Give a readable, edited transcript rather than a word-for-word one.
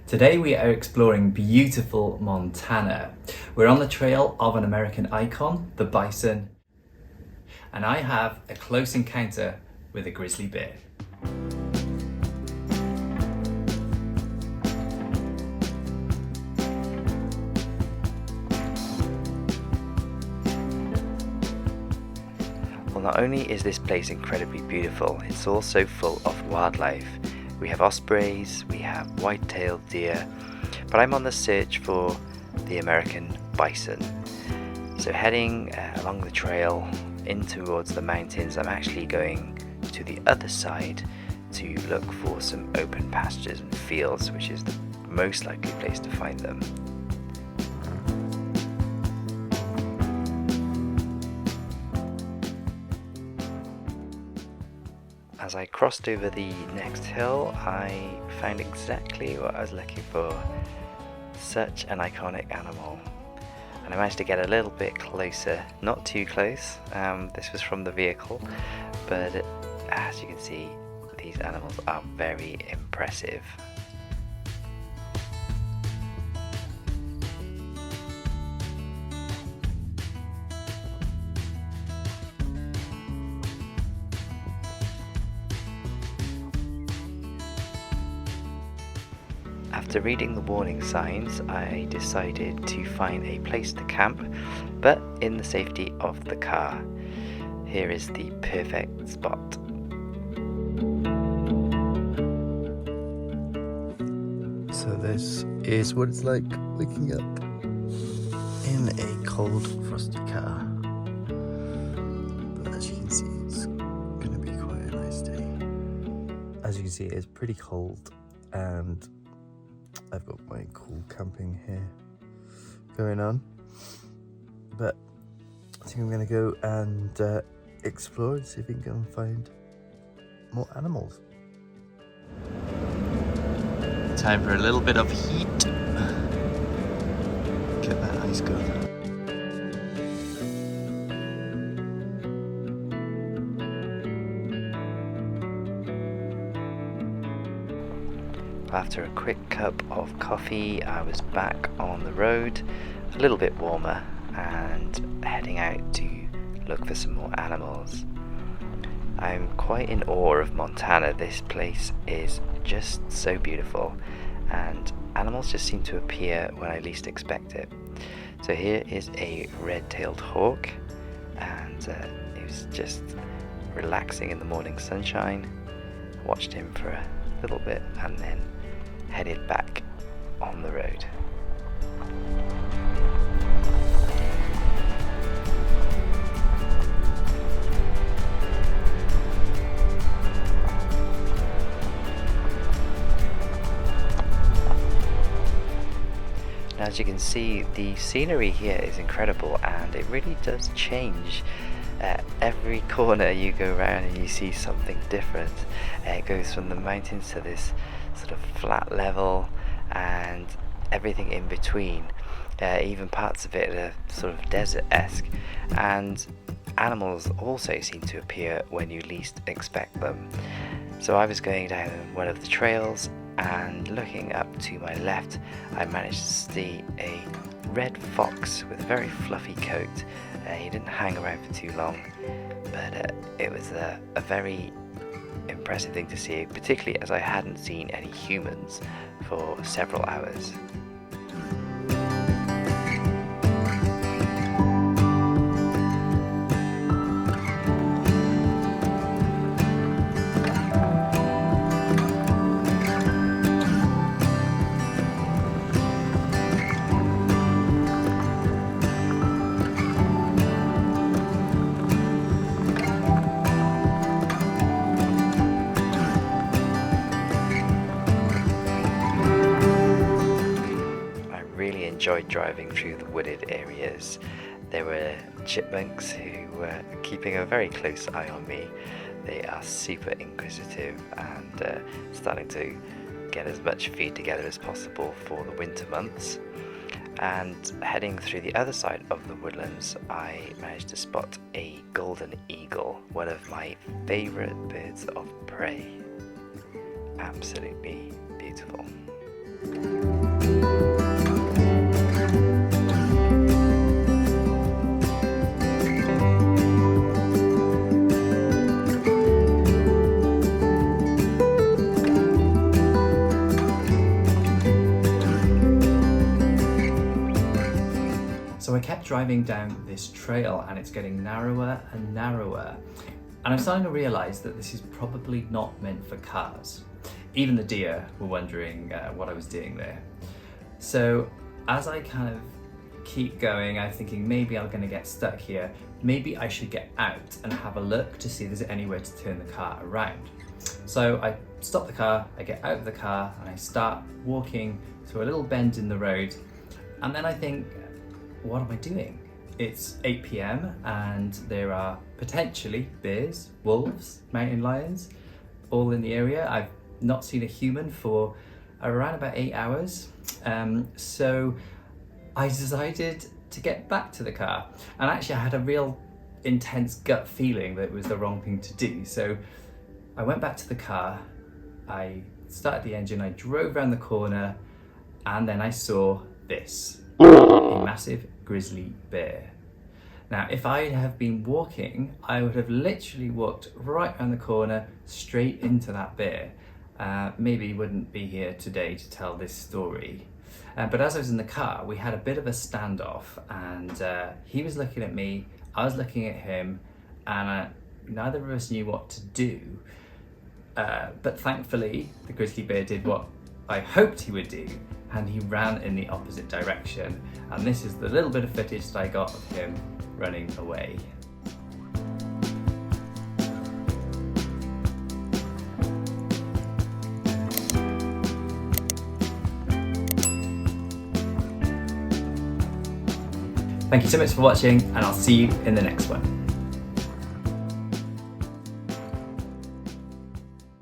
Today we are exploring beautiful Montana. We're on the trail of an American icon, the bison, and I have a close encounter with a grizzly bear. Well, not only is this place incredibly beautiful, it's also full of wildlife. We have ospreys, we have white-tailed deer, but I'm on the search for the American bison. So heading along the trail in towards the mountains, I'm actually going to the other side to look for some open pastures and fields, which is the most likely place to find them. As I crossed over the next hill, I found exactly what I was looking for. Such an iconic animal. And I managed to get a little bit closer, not too close. This was from the vehicle, but as you can see, these animals are very impressive. After reading the warning signs, I decided to find a place to camp, but in the safety of the car. Here is the perfect spot. So this is what it's like waking up in a cold, frosty car. But as you can see, it's going to be quite a nice day. As you can see, it's pretty cold, and I've got my cool camping here going on, but I think I'm going to go and explore and see if we can go and find more animals. Time for a little bit of heat. Get that ice going. After a quick cup of coffee, I was back on the road, a little bit warmer, and heading out to look for some more animals. I'm quite in awe of Montana. This place is just so beautiful, and animals just seem to appear when I least expect it. So here is a red-tailed hawk, and he was just relaxing in the morning sunshine. Watched him for a little bit and then headed back on the road. Now, as you can see, the scenery here is incredible, and it really does change. Every corner you go around and you see something different. It goes from the mountains to this sort of flat level and everything in between. Even parts of it are sort of desert-esque, and animals also seem to appear when you least expect them. So I was going down one of the trails, and looking up to my left, I managed to see a red fox with a very fluffy coat. He didn't hang around for too long, but it was a very impressive thing to see, particularly as I hadn't seen any humans for several hours. Enjoyed driving through the wooded areas. There were chipmunks who were keeping a very close eye on me. They are super inquisitive and starting to get as much feed together as possible for the winter months. And heading through the other side of the woodlands, I managed to spot a golden eagle, one of my favourite birds of prey. Absolutely beautiful. So I kept driving down this trail and it's getting narrower and narrower. And I'm starting to realise that this is probably not meant for cars. Even the deer were wondering what I was doing there. So as I kind of keep going, I'm thinking maybe I'm going to get stuck here. Maybe I should get out and have a look to see if there's anywhere to turn the car around. So I stop the car, I get out of the car and I start walking through a little bend in the road. And then I think, what am I doing? It's 8 p.m. and there are potentially bears, wolves, mountain lions, all in the area. I've not seen a human for around about 8 hours. So I decided to get back to the car. And actually I had a real intense gut feeling that it was the wrong thing to do. So I went back to the car, I started the engine, I drove around the corner, and then I saw this, a massive grizzly bear. Now, if I have been walking, I would have literally walked right around the corner, straight into that bear. Maybe wouldn't be here today to tell this story. But as I was in the car, we had a bit of a standoff, and he was looking at me, I was looking at him, and neither of us knew what to do. But thankfully, the grizzly bear did what I hoped he would do, and he ran in the opposite direction. And this is the little bit of footage that I got of him running away. Thank you so much for watching, and I'll see you in the next one.